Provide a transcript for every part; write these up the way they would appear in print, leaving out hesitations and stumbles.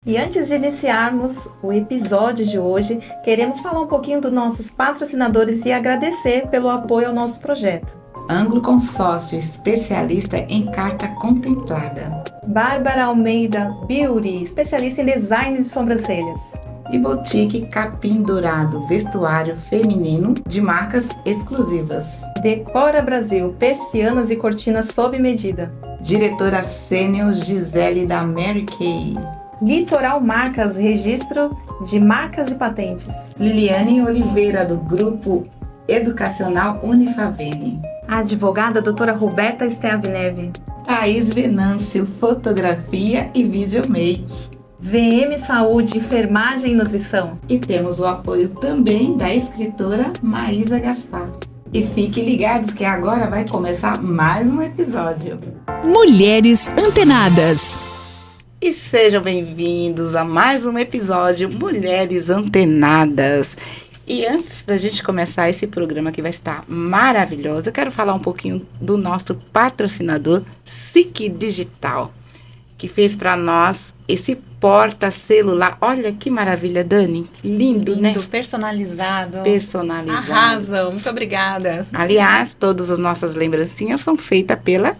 E antes de iniciarmos o episódio de hoje, queremos falar um pouquinho dos nossos patrocinadores e agradecer pelo apoio ao nosso projeto. Ângulo Consórcio, especialista em carta contemplada. Bárbara Almeida Beauty, especialista em design de sobrancelhas. E Boutique Capim Dourado, vestuário feminino de marcas exclusivas. Decora Brasil, persianas e cortinas sob medida. Diretora sênior Gisele da Mary Kay. Litoral Marcas, registro de marcas e patentes. Liliane Oliveira, do Grupo Educacional Unifavene. A advogada doutora Roberta Esteavineve. Thaís Venâncio, fotografia e videomake. VM Saúde, enfermagem e nutrição. E temos o apoio também da escritora Maísa Gaspar. E fiquem ligados que agora vai começar mais um episódio. Mulheres Antenadas. E sejam bem-vindos a mais um episódio Mulheres Antenadas. E antes da gente começar esse programa que vai estar maravilhoso, eu quero falar um pouquinho do nosso patrocinador, SIC Digital, que fez para nós esse porta-celular. Olha que maravilha, Dani. Lindo, né? Personalizado. Personalizado. Arrasam, muito obrigada. Aliás, todas as nossas lembrancinhas são feitas pela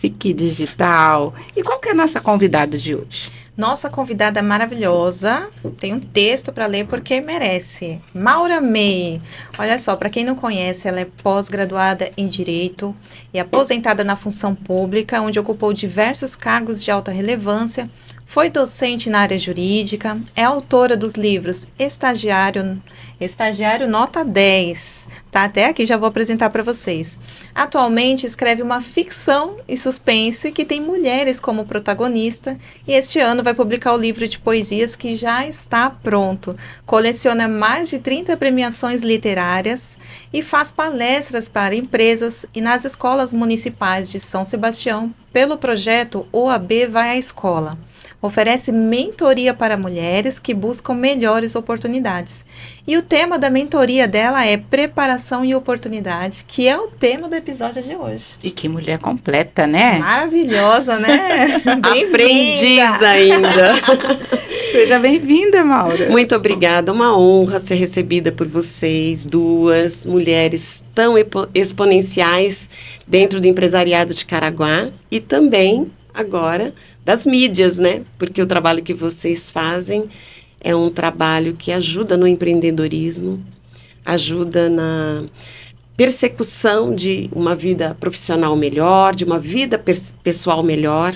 SIC Digital. E qual que é a nossa convidada de hoje? Nossa convidada maravilhosa, tem um texto para ler porque merece. Maura May. Olha só, para quem não conhece, ela é pós-graduada em Direito e aposentada na função pública, onde ocupou diversos cargos de alta relevância. Foi docente na área jurídica, é autora dos livros Estagiário Nota 10, tá? Até aqui já vou apresentar para vocês. Atualmente escreve uma ficção e suspense que tem mulheres como protagonista e este ano vai publicar o livro de poesias que já está pronto. Coleciona mais de 30 premiações literárias e faz palestras para empresas e nas escolas municipais de São Sebastião pelo projeto OAB Vai à Escola. Oferece mentoria para mulheres que buscam melhores oportunidades. E o tema da mentoria dela é preparação e oportunidade, que é o tema do episódio de hoje. E que mulher completa, né? Maravilhosa, né? Aprendiz ainda. Seja bem-vinda, Maura. Muito obrigada, uma honra ser recebida por vocês, duas mulheres tão exponenciais dentro do empresariado de Caraguá e também agora das mídias, né? Porque o trabalho que vocês fazem é um trabalho que ajuda no empreendedorismo, ajuda na persecução de uma vida profissional melhor, de uma vida pessoal melhor.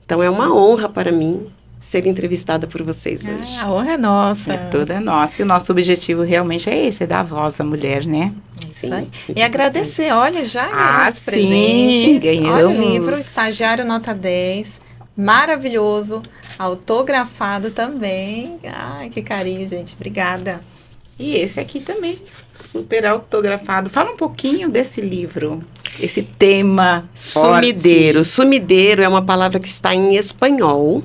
Então, é uma honra para mim ser entrevistada por vocês hoje. A honra é nossa. É toda nossa. E o nosso objetivo realmente é esse, é dar voz à mulher, né? Isso aí. E agradecer, olha, já ganhamos sim, presentes. ganhamos. Olha o livro, Estagiário Nota 10. Maravilhoso, autografado também. Ai, que carinho, gente. Obrigada. E esse aqui também, super autografado. Fala um pouquinho desse livro, esse tema Sumideiro. forte. Sumideiro é uma palavra que está em espanhol.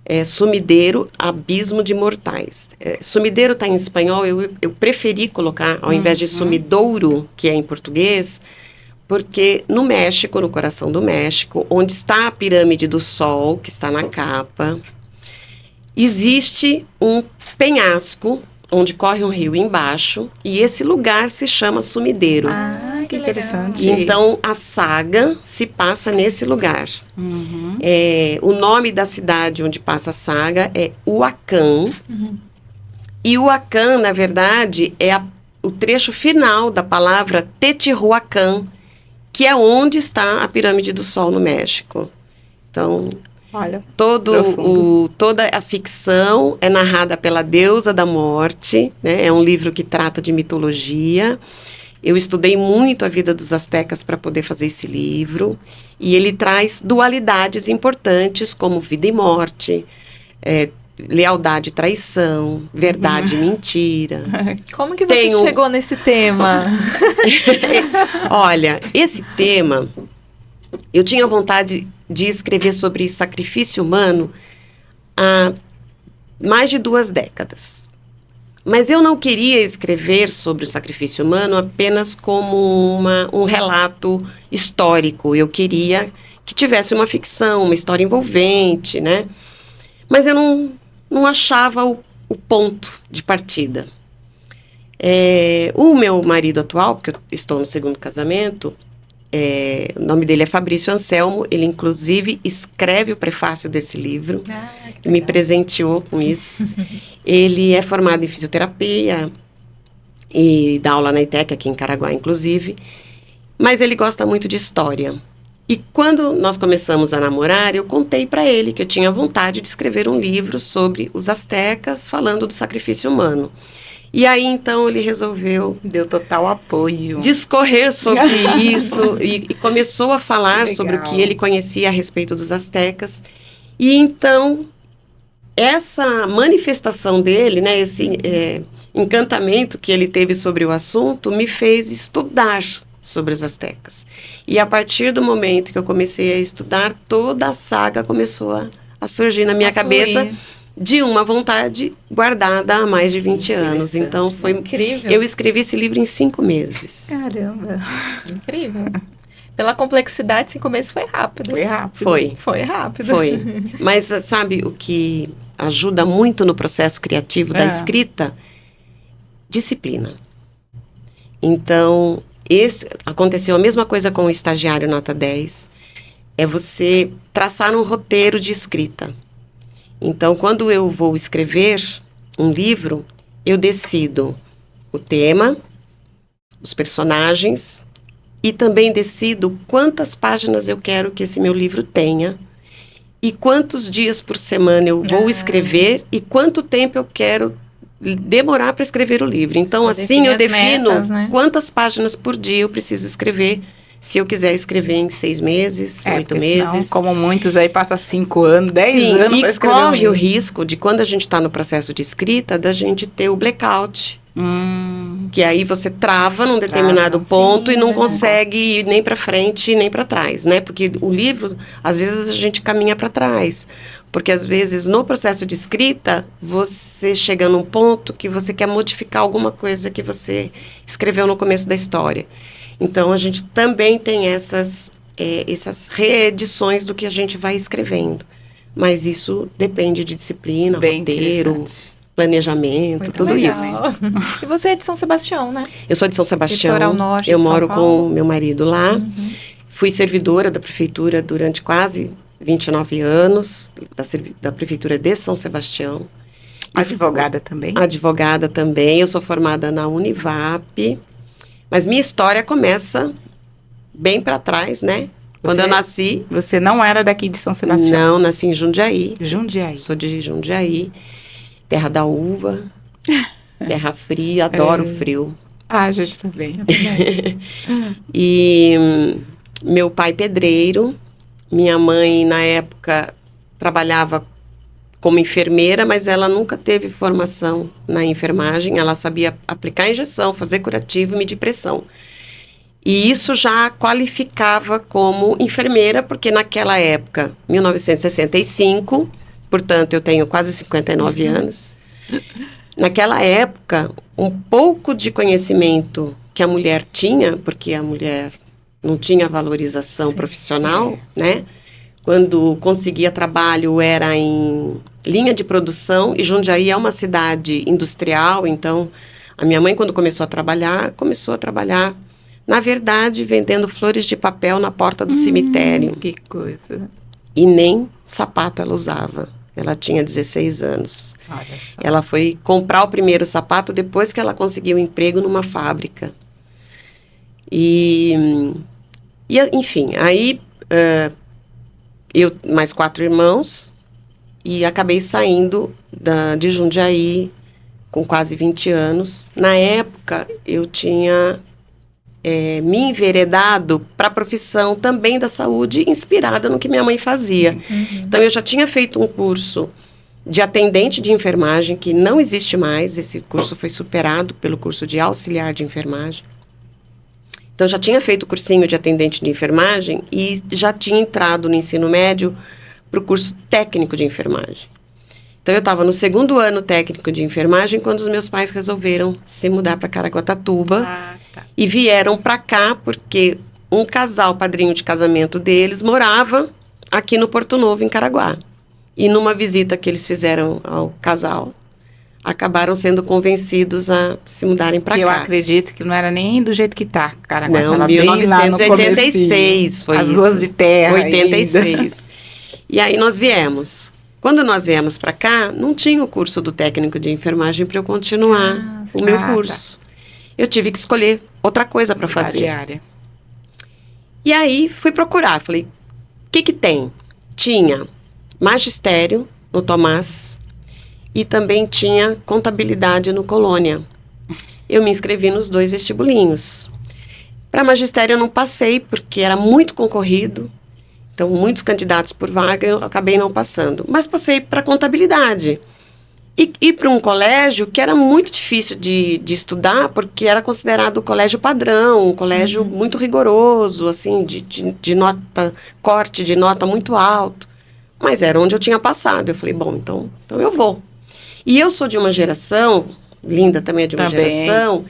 É sumideiro, abismo de mortais. Sumideiro está em espanhol, eu preferi colocar, ao invés de sumidouro, que é em português, porque no México, no coração do México, onde está a pirâmide do Sol, que está na capa, existe um penhasco, onde corre um rio embaixo, e esse lugar se chama Sumideiro. Ah, que interessante. E então, a saga se passa nesse lugar. O nome da cidade onde passa a saga é Huacán. E Huacán, na verdade, é o trecho final da palavra Teotihuacán, que é onde está a pirâmide do Sol no México. Então, olha, toda a ficção é narrada pela deusa da morte, né? É um livro que trata de mitologia. Eu estudei muito a vida dos astecas para poder fazer esse livro, e ele traz dualidades importantes como vida e morte, lealdade e traição, verdade e mentira. Como que você chegou nesse tema? Olha, esse tema, eu tinha vontade de escrever sobre sacrifício humano há mais de 2 décadas. Mas eu não queria escrever sobre o sacrifício humano apenas como um relato histórico. Eu queria que tivesse uma ficção, uma história envolvente, né? Mas eu não achava o ponto de partida. O meu marido atual, porque eu estou no segundo casamento, o nome dele é Fabrício Anselmo, ele inclusive escreve o prefácio desse livro, me presenteou com isso. Ele é formado em fisioterapia e dá aula na ITEC, aqui em Caraguá, inclusive, mas ele gosta muito de história. E quando nós começamos a namorar, eu contei para ele que eu tinha vontade de escrever um livro sobre os astecas, falando do sacrifício humano. E aí, então, ele resolveu... Deu total apoio. Discorrer sobre isso e começou a falar Legal. sobre o que ele conhecia a respeito dos astecas. E, então, essa manifestação dele, né, esse encantamento que ele teve sobre o assunto, me fez estudar sobre os astecas. E a partir do momento que eu comecei a estudar, toda a saga começou a surgir na minha cabeça, de uma vontade guardada há mais de 20 anos. Então, foi incrível. Eu escrevi esse livro em 5 meses. Caramba. Incrível. Pela complexidade, 5 meses foi rápido. Foi rápido. Foi rápido. Foi. Mas, sabe, o que ajuda muito no processo criativo da escrita? Disciplina. Então, aconteceu a mesma coisa com o estagiário nota 10. É você traçar um roteiro de escrita. Então, quando eu vou escrever um livro, eu decido o tema, os personagens e também decido quantas páginas eu quero que esse meu livro tenha e quantos dias por semana eu vou escrever e quanto tempo eu quero demorar para escrever o livro. Então, assim, eu defino metas, né? quantas páginas por dia eu preciso escrever, se eu quiser escrever em 6 meses, 8 meses. Senão, como muitos aí, passa 5 anos, 10 anos para e escrever corre um o risco de, quando a gente está no processo de escrita, da gente ter o blackout. Que aí você trava num determinado ponto e não consegue ir nem para frente nem para trás, né? Porque o livro, às vezes a gente caminha para trás. Porque às vezes no processo de escrita, você chega num ponto que você quer modificar alguma coisa que você escreveu no começo da história. Então, a gente também tem essas reedições do que a gente vai escrevendo. Mas isso depende de disciplina, Bem roteiro, planejamento, Muito tudo legal. isso. E você é de São Sebastião, né? Eu sou de São Sebastião. Litoral Norte eu de São moro Paulo. com meu marido lá. Fui servidora da prefeitura durante quase 29 anos, da prefeitura de São Sebastião. Advogada também? Advogada também. Eu sou formada na Univap. Mas minha história começa bem para trás, né? Quando eu nasci... Você não era daqui de São Sebastião? Não, nasci em Jundiaí. Jundiaí. Sou de Jundiaí. Terra da uva. Terra fria. Adoro frio. Ah, a gente também. E meu pai pedreiro. Minha mãe, na época, trabalhava como enfermeira, mas ela nunca teve formação na enfermagem. Ela sabia aplicar injeção, fazer curativo e medir pressão. E isso já qualificava como enfermeira, porque naquela época, 1965, portanto, eu tenho quase 59 anos. Naquela época, um pouco de conhecimento que a mulher tinha, porque a mulher não tinha valorização profissional, né? Quando conseguia trabalho era em linha de produção, e Jundiaí é uma cidade industrial, então a minha mãe, quando começou a trabalhar, na verdade, vendendo flores de papel na porta do cemitério. Que coisa. E nem sapato ela usava. Ela tinha 16 anos. Olha só. Ela foi comprar o primeiro sapato depois que ela conseguiu um emprego numa fábrica. E enfim, aí eu mais 4 irmãos e acabei saindo de Jundiaí com quase 20 anos. Na época, eu tinha me enveredado para a profissão também da saúde, inspirada no que minha mãe fazia. Então, eu já tinha feito um curso de atendente de enfermagem, que não existe mais. Esse curso foi superado pelo curso de auxiliar de enfermagem. Então, eu já tinha feito o cursinho de atendente de enfermagem e já tinha entrado no ensino médio para o curso técnico de enfermagem. Então, eu estava no 2º ano técnico de enfermagem quando os meus pais resolveram se mudar para Caraguatatuba e vieram para cá porque um casal, padrinho de casamento deles, morava aqui no Porto Novo, em Caraguá. E numa visita que eles fizeram ao casal, acabaram sendo convencidos a se mudarem para cá. Eu acredito que não era nem do jeito que tá, Caraguá. Não, Tava bem lá no 1986 foi As isso. ruas de terra 86. E aí nós viemos. Quando nós viemos para cá, não tinha o curso do técnico de enfermagem para eu continuar o meu curso. Eu tive que escolher outra coisa para fazer. Diária. E aí fui procurar, falei, o que tem? Tinha magistério no Tomás e também tinha contabilidade no Colônia. Eu me inscrevi nos 2 vestibulinhos. Para magistério eu não passei, porque era muito concorrido, então muitos candidatos por vaga eu acabei não passando. Mas passei para contabilidade. E para um colégio que era muito difícil de estudar, porque era considerado o colégio padrão, um colégio muito rigoroso, assim, de nota, corte de nota muito alto. Mas era onde eu tinha passado. Eu falei, bom, então eu vou. E eu sou de uma geração, Linda também é de uma geração,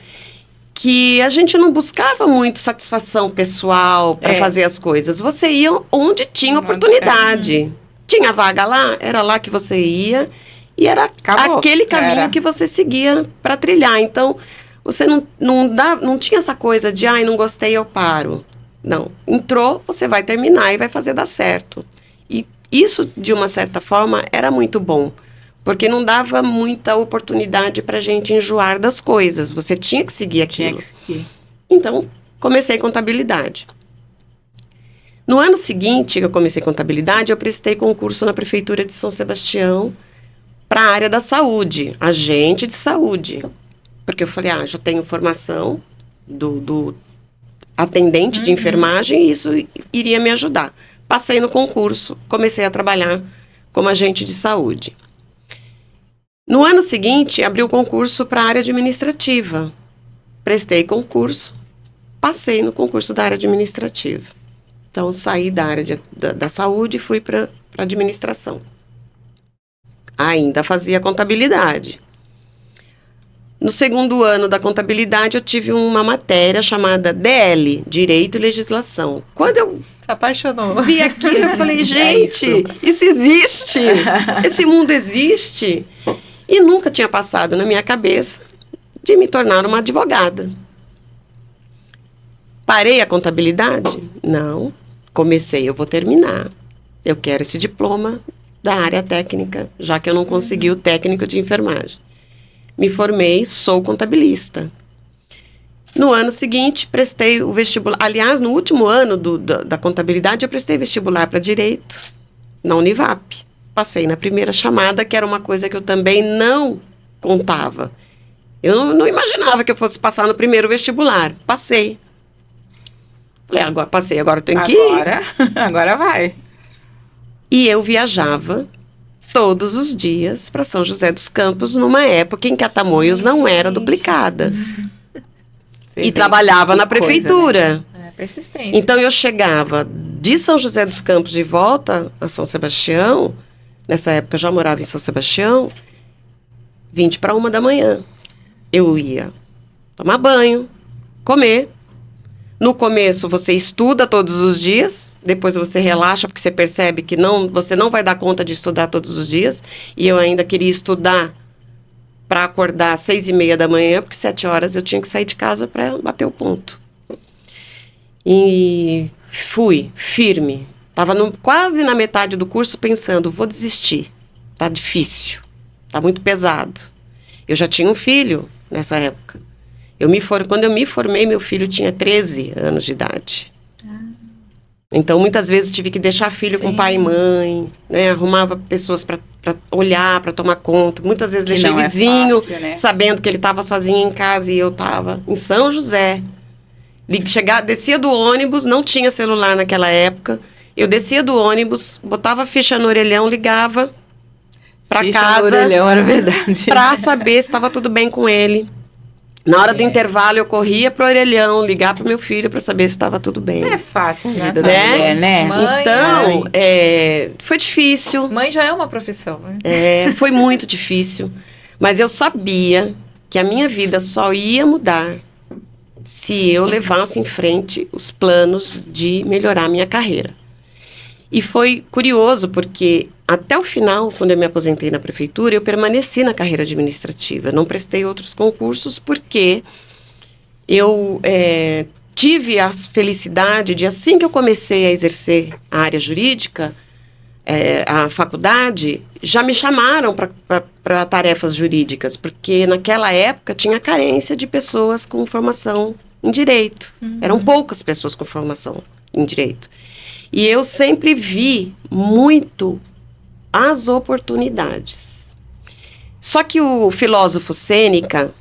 que a gente não buscava muito satisfação pessoal para fazer as coisas. Você ia onde tinha oportunidade. Tinha vaga lá, era lá que você ia. E era aquele caminho que você seguia para trilhar. Então, você não tinha essa coisa de, não gostei, eu paro. Não. Entrou, você vai terminar e vai fazer dar certo. E isso, de uma certa forma, era muito bom. Porque não dava muita oportunidade para a gente enjoar das coisas. Você tinha que seguir aquilo. Então, comecei contabilidade. No ano seguinte que eu comecei contabilidade, eu prestei concurso na Prefeitura de São Sebastião para a área da saúde, agente de saúde. Porque eu falei, já tenho formação do atendente de enfermagem e isso iria me ajudar. Passei no concurso, comecei a trabalhar como agente de saúde. No ano seguinte, abri o concurso para a área administrativa. Prestei concurso, passei no concurso da área administrativa. Então, saí da área da saúde e fui para a administração. Ainda fazia contabilidade. No segundo ano da contabilidade, eu tive uma matéria chamada DL, Direito e Legislação. Quando eu se apaixonou. Vi aquilo, eu falei, gente, isso existe, esse mundo existe. E nunca tinha passado na minha cabeça de me tornar uma advogada. Parei a contabilidade? Não. Comecei, eu vou terminar. Eu quero esse diploma da área técnica, já que eu não consegui o técnico de enfermagem. Me formei, sou contabilista. No ano seguinte, prestei o vestibular. Aliás, no último ano da contabilidade, eu prestei vestibular para Direito, na Univap. Passei na primeira chamada, que era uma coisa que eu também não contava. Eu não imaginava que eu fosse passar no primeiro vestibular. Passei. Falei, agora passei, agora eu tenho que ir. Agora vai. E eu viajava todos os dias para São José dos Campos, numa época em que a Tamoios não era duplicada. E trabalhava na prefeitura. Né? Persistência. Então eu chegava de São José dos Campos de volta a São Sebastião. Nessa época eu já morava em São Sebastião. 20 para 1 da manhã. Eu ia tomar banho, comer. No começo você estuda todos os dias, depois você relaxa porque você percebe que você não vai dar conta de estudar todos os dias. E eu ainda queria estudar para acordar às 6:30 da manhã, porque 7 horas eu tinha que sair de casa para bater o ponto. E fui firme. Estava quase na metade do curso pensando, vou desistir. Tá difícil, tá muito pesado. Eu já tinha um filho nessa época. Quando eu me formei, meu filho tinha 13 anos de idade. Então, muitas vezes, tive que deixar filho com pai e mãe, né? Arrumava pessoas para olhar, para tomar conta. Muitas vezes deixei vizinho, fácil, né? Sabendo que ele estava sozinho em casa e eu estava em São José. Descia do ônibus, não tinha celular naquela época. Eu descia do ônibus, botava a ficha no orelhão, ligava para casa. No orelhão era verdade. Para saber se estava tudo bem com ele. Na hora do intervalo, eu corria pro orelhão, ligar pro meu filho para saber se estava tudo bem. Não é fácil a vida da né? mulher, né? Mãe, então, foi difícil. Mãe já é uma profissão, né? Foi muito difícil. Mas eu sabia que a minha vida só ia mudar se eu levasse em frente os planos de melhorar a minha carreira. E foi curioso, porque até o final, quando eu me aposentei na prefeitura, eu permaneci na carreira administrativa. Não prestei outros concursos, porque eu tive a felicidade de, assim que eu comecei a exercer a área jurídica, a faculdade, já me chamaram para tarefas jurídicas, porque naquela época tinha carência de pessoas com formação em direito. Eram poucas pessoas com formação em direito. E eu sempre vi muito as oportunidades. Só que o filósofo Sêneca,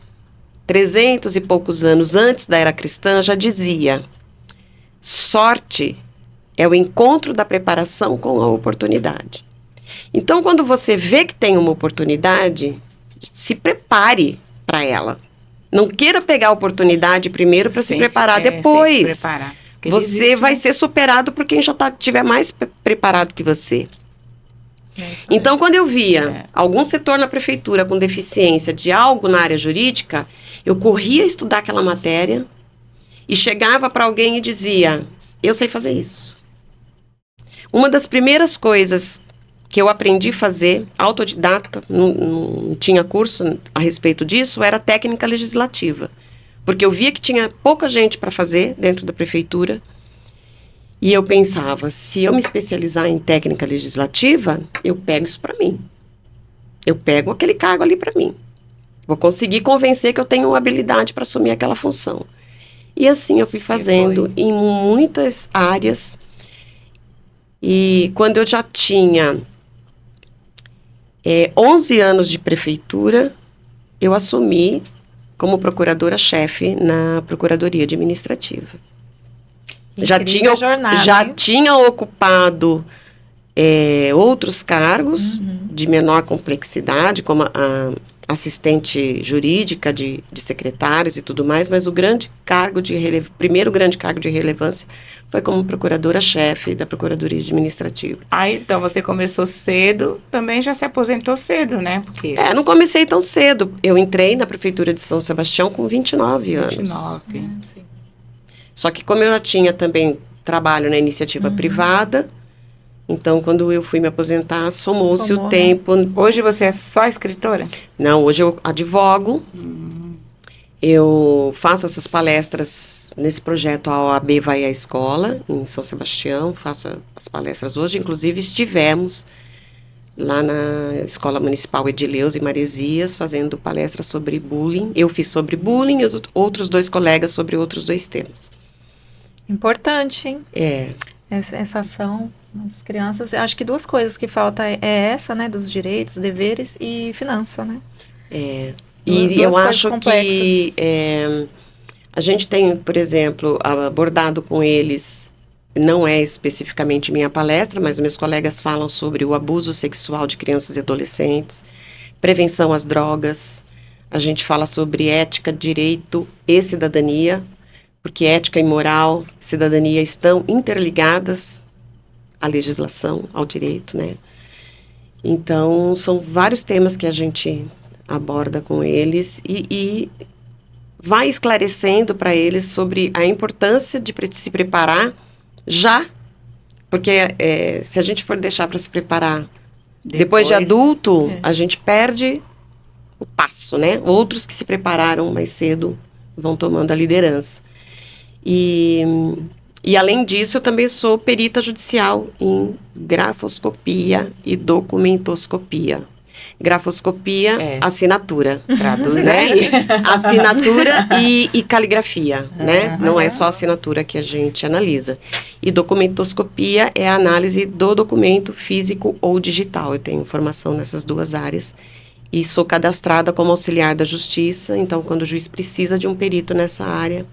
300 e poucos anos antes da era cristã, já dizia: sorte é o encontro da preparação com a oportunidade. Então, quando você vê que tem uma oportunidade, se prepare para ela. Não queira pegar a oportunidade primeiro para se preparar depois. Se preparar. Você vai ser superado por quem já estiver mais preparado que você. Então, quando eu via algum setor na prefeitura com deficiência de algo na área jurídica, eu corria estudar aquela matéria e chegava para alguém e dizia: eu sei fazer isso. Uma das primeiras coisas que eu aprendi a fazer, autodidata, não tinha curso a respeito disso, era técnica legislativa. Porque eu via que tinha pouca gente para fazer dentro da prefeitura. E eu pensava, se eu me especializar em técnica legislativa, eu pego isso para mim. Eu pego aquele cargo ali para mim. Vou conseguir convencer que eu tenho habilidade para assumir aquela função. E assim eu fui fazendo em muitas áreas. E quando eu já tinha 11 anos de prefeitura, eu assumi como procuradora-chefe na Procuradoria Administrativa. Já tinha ocupado outros cargos de menor complexidade, como a assistente jurídica de secretários e tudo mais, mas o primeiro grande cargo de relevância foi como procuradora-chefe da Procuradoria Administrativa. Então você começou cedo, também já se aposentou cedo, né? Porque não comecei tão cedo. Eu entrei na Prefeitura de São Sebastião com 29 anos. 29. Sim. Só que como eu já tinha também trabalho na iniciativa privada, então quando eu fui me aposentar, somou-se o tempo. Hoje você é só escritora? Não, hoje eu advogo. Eu faço essas palestras nesse projeto A OAB Vai à Escola, em São Sebastião. Faço as palestras hoje. Inclusive, estivemos lá na Escola Municipal Edileuza, em Maresias, fazendo palestras sobre bullying. Eu fiz sobre bullying e outros 2 colegas sobre outros 2 temas. Importante, hein? Essa ação das crianças. Eu acho que 2 coisas que falta é essa, né? Dos direitos, deveres e finança, né? E eu acho que a gente tem, por exemplo, abordado com eles, não é especificamente minha palestra, mas meus colegas falam sobre o abuso sexual de crianças e adolescentes, prevenção às drogas, a gente fala sobre ética, direito e cidadania, porque ética e moral, cidadania estão interligadas à legislação, ao direito, né? Então, são vários temas que a gente aborda com eles e vai esclarecendo para eles sobre a importância de se preparar já, porque se a gente for deixar para se preparar depois de adulto, a gente perde o passo, né? Outros que se prepararam mais cedo vão tomando a liderança. E além disso, eu também sou perita judicial em grafoscopia e documentoscopia. Grafoscopia, assinatura. Traduz aí. Assinatura e caligrafia, né? Não é só a assinatura que a gente analisa. E documentoscopia é a análise do documento físico ou digital. Eu tenho formação nessas 2 áreas. E sou cadastrada como auxiliar da justiça. Então, quando o juiz precisa de um perito nessa área,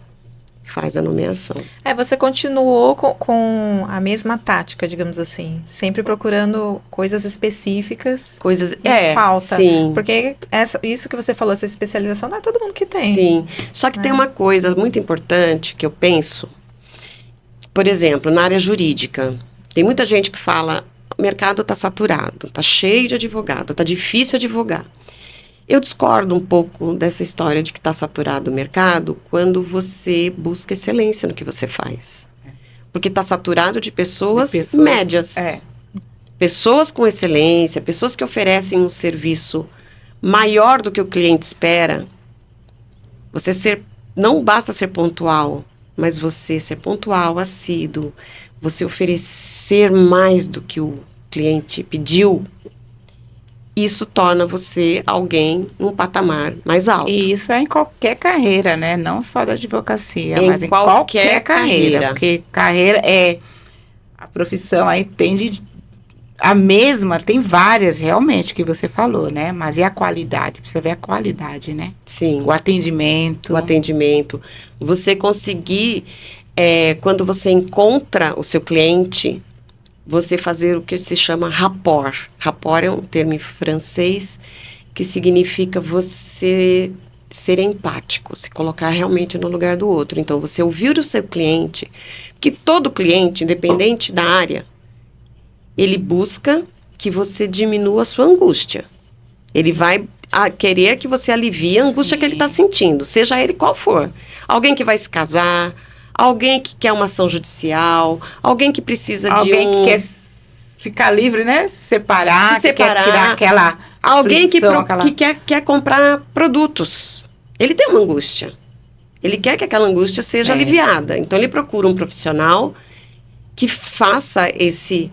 faz a nomeação. Você continuou com a mesma tática, digamos assim, sempre procurando coisas específicas. Falta. Sim. Porque isso que você falou, essa especialização, não é todo mundo que tem. Sim. Só que tem uma coisa muito importante que eu penso, por exemplo, na área jurídica, tem muita gente que fala, o mercado está saturado, está cheio de advogado, está difícil advogar. Eu discordo um pouco dessa história de que está saturado o mercado quando você busca excelência no que você faz. porque está saturado de pessoas, De pessoas, médias. É. Pessoas com excelência, pessoas que oferecem um serviço maior do que o cliente espera. Não basta ser pontual, mas você ser pontual, assíduo, você oferecer mais do que o cliente pediu, isso torna você alguém num patamar mais alto. E isso é em qualquer carreira, né? Não só da advocacia, Em mas em qualquer qualquer carreira. carreira. Porque carreira é... A profissão aí tende... A mesma, tem várias realmente que você falou, né? Mas e a qualidade? Precisa ver a qualidade, né? Sim. O atendimento. O atendimento. Você conseguir, quando você encontra o seu cliente, você fazer o que se chama rapport. Rapport é um termo em francês que significa você ser empático, se colocar realmente no lugar do outro. Então, você ouvir o seu cliente, que todo cliente, independente da área, ele busca que você diminua a sua angústia. Ele vai querer que você alivie a angústia que ele está sentindo, seja ele qual for. Alguém que vai se casar, alguém que quer uma ação judicial, alguém que precisa Alguém que quer ficar livre, né? Se separar, que quer tirar aquela alguém aflição, que quer comprar produtos. Ele tem uma angústia. Ele quer que aquela angústia seja aliviada. Então, ele procura um profissional que faça esse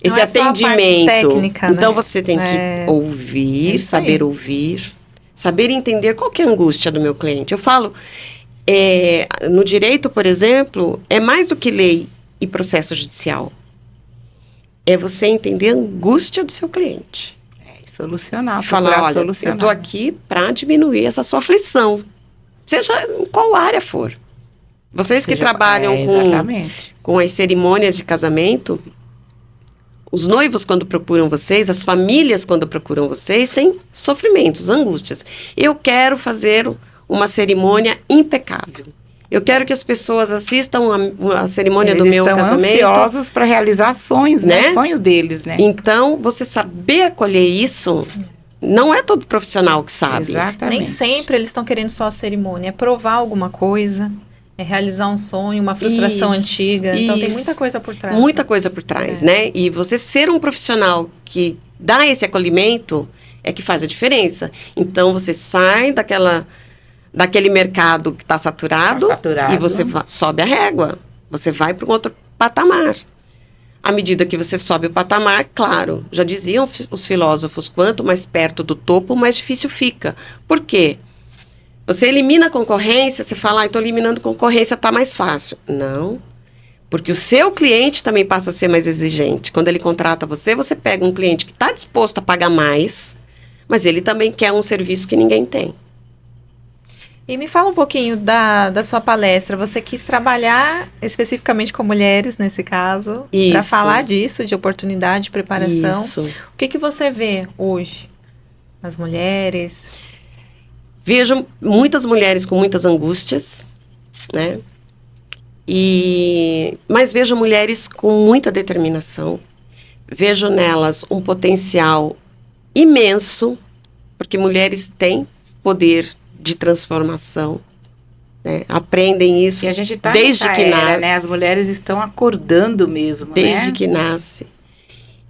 atendimento. Técnica, então, né? você tem que ouvir, saber ouvir, saber entender qual que é a angústia do meu cliente. Eu falo, no direito, por exemplo, é mais do que lei e processo judicial. É você entender a angústia do seu cliente. Solucionar, falar, olha, solucionar. Eu estou aqui para diminuir essa sua aflição, seja em qual área for. Vocês que trabalham com as cerimônias de casamento, os noivos quando procuram vocês, as famílias quando procuram vocês, têm sofrimentos, angústias. Eu quero fazer uma cerimônia impecável. Eu quero que as pessoas assistam a cerimônia do meu casamento. Eles estão ansiosos para realizar sonhos, né? Sonho deles, né? Então, você saber acolher isso, não é todo profissional que sabe. Exatamente. Nem sempre eles estão querendo só a cerimônia, é provar alguma coisa, é realizar um sonho, uma frustração antiga. Então, tem muita coisa por trás. Muita coisa por trás, né? E você ser um profissional que dá esse acolhimento é que faz a diferença. Então, você sai daquele mercado que está saturado, e você sobe a régua. Você vai para um outro patamar. À medida que você sobe o patamar, claro, já diziam os filósofos, quanto mais perto do topo, mais difícil fica. Por quê? Você elimina a concorrência, você fala, estou eliminando concorrência, está mais fácil. Não, porque o seu cliente também passa a ser mais exigente. Quando ele contrata você, você pega um cliente que está disposto a pagar mais, mas ele também quer um serviço que ninguém tem. E me fala um pouquinho da sua palestra. Você quis trabalhar especificamente com mulheres, nesse caso, para falar disso, de oportunidade, de preparação. Isso. O que você vê hoje nas mulheres? Vejo muitas mulheres com muitas angústias, né? Mas vejo mulheres com muita determinação. Vejo nelas um potencial imenso, porque mulheres têm poder de transformação, né? Aprendem isso e a gente tá desde que nasce, né? As mulheres estão acordando mesmo, desde que nasce.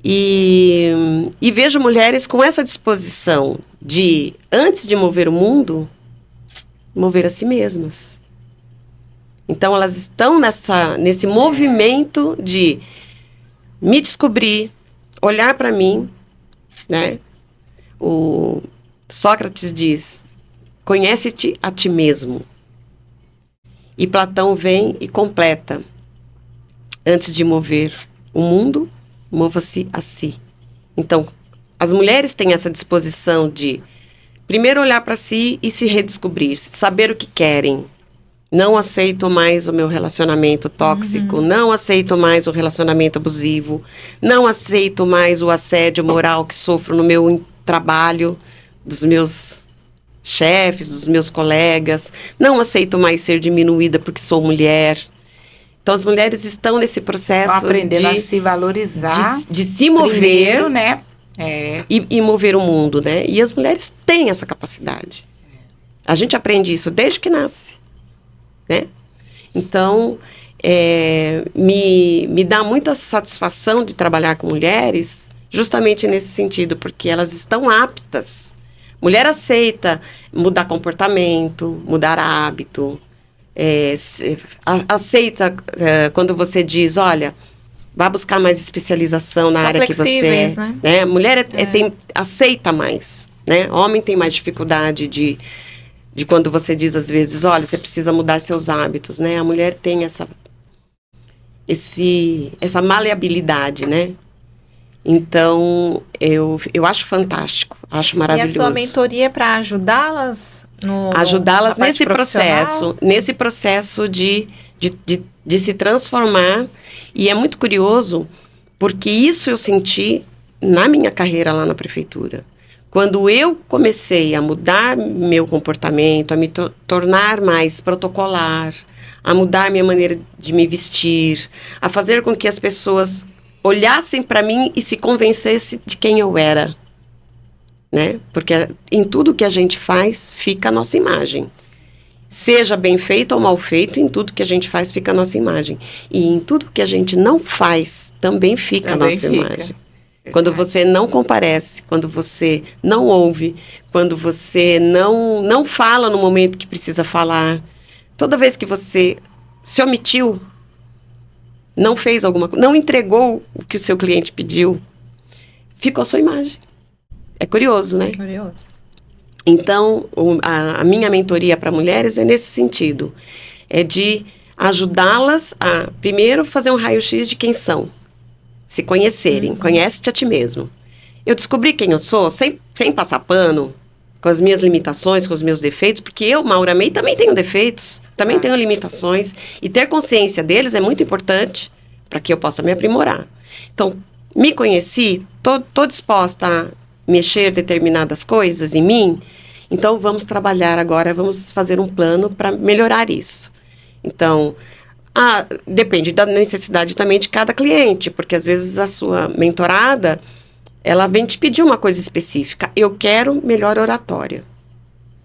E vejo mulheres com essa disposição de, antes de mover o mundo, mover a si mesmas. Então, elas estão nesse movimento de me descobrir, olhar para mim, né? O Sócrates diz, conhece-te a ti mesmo. E Platão vem e completa. Antes de mover o mundo, mova-se a si. Então, as mulheres têm essa disposição de primeiro olhar para si e se redescobrir, saber o que querem. Não aceito mais o meu relacionamento tóxico, não aceito mais o relacionamento abusivo, não aceito mais o assédio moral que sofro no meu trabalho, dos meus chefes, dos meus colegas, não aceito mais ser diminuída porque sou mulher. Então, as mulheres estão nesse processo aprendendo a se valorizar, de se mover, primeiro, né? E mover o mundo, né? E as mulheres têm essa capacidade. A gente aprende isso desde que nasce, né? Então, me dá muita satisfação de trabalhar com mulheres, justamente nesse sentido, porque elas estão aptas. Mulher aceita mudar comportamento, mudar hábito, aceita quando você diz, olha, vá buscar mais especialização na São área que você é. né? Mulher aceita mais, né? Homem tem mais dificuldade de quando você diz às vezes, olha, você precisa mudar seus hábitos, né? A mulher tem essa maleabilidade, né? Então, eu acho fantástico, acho maravilhoso. E a sua mentoria é para ajudá-las Ajudá-las na parte nesse processo de se transformar. E é muito curioso, porque isso eu senti na minha carreira lá na prefeitura. Quando eu comecei a mudar meu comportamento, a me tornar mais protocolar, a mudar minha maneira de me vestir, a fazer com que as pessoas olhassem para mim e se convencessem de quem eu era, né? Porque em tudo que a gente faz, fica a nossa imagem. Seja bem feito ou mal feito, em tudo que a gente faz, fica a nossa imagem. E em tudo que a gente não faz, também fica a nossa imagem. Quando você não comparece, quando você não ouve, quando você não fala no momento que precisa falar, toda vez que você se omitiu, não fez alguma coisa, não entregou o que o seu cliente pediu, ficou a sua imagem. É curioso, né? Curioso. Então, a minha mentoria para mulheres é nesse sentido. É de ajudá-las a, primeiro, fazer um raio-x de quem são. Se conhecerem. Conhece-te a ti mesmo. Eu descobri quem eu sou sem passar pano, com as minhas limitações, com os meus defeitos, porque eu, Maura May, também tenho defeitos, também tenho limitações, e ter consciência deles é muito importante para que eu possa me aprimorar. Então, me conheci, tô disposta a mexer determinadas coisas em mim, então vamos trabalhar agora, vamos fazer um plano para melhorar isso. Então, depende da necessidade também de cada cliente, porque às vezes a sua mentorada, ela vem te pedir uma coisa específica. Eu quero melhor oratória.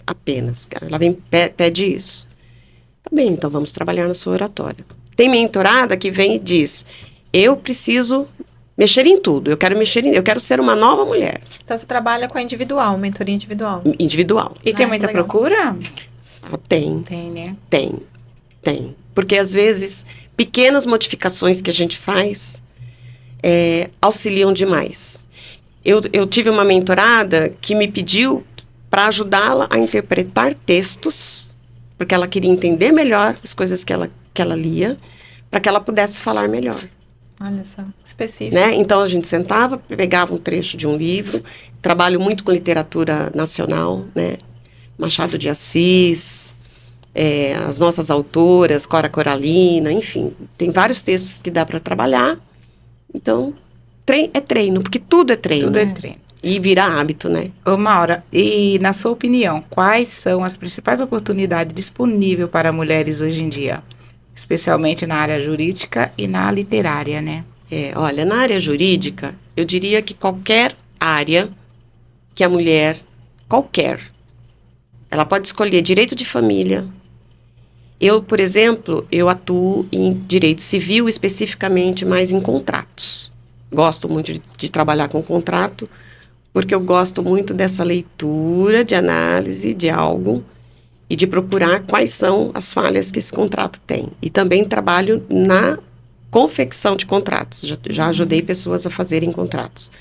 Apenas. Ela vem pede isso. Tá bem, então vamos trabalhar na sua oratória. Tem mentorada que vem e diz, eu preciso mexer em tudo. Eu quero ser uma nova mulher. Então você trabalha com a individual, mentoria individual. Individual. E tem muita legal. procura? Tem. Tem, né? Tem. Porque às vezes, pequenas modificações que a gente faz auxiliam demais. Eu tive uma mentorada que me pediu para ajudá-la a interpretar textos, porque ela queria entender melhor as coisas que ela lia, para que ela pudesse falar melhor. Olha só, específico. Né? Então, a gente sentava, pegava um trecho de um livro, trabalho muito com literatura nacional, né? Machado de Assis, as nossas autoras, Cora Coralina, enfim, tem vários textos que dá para trabalhar. Então, é treino, porque tudo é treino. Tudo é treino. E vira hábito, né? Ô, Maura, e na sua opinião, quais são as principais oportunidades disponíveis para mulheres hoje em dia? Especialmente na área jurídica e na literária, né? Olha, na área jurídica, eu diria que qualquer área que a mulher, ela pode escolher direito de família. Eu, por exemplo, eu atuo em direito civil, especificamente mais em contratos. Gosto muito de trabalhar com contrato, porque eu gosto muito dessa leitura, de análise de algo e de procurar quais são as falhas que esse contrato tem. E também trabalho na confecção de contratos. Já ajudei pessoas a fazerem contratos.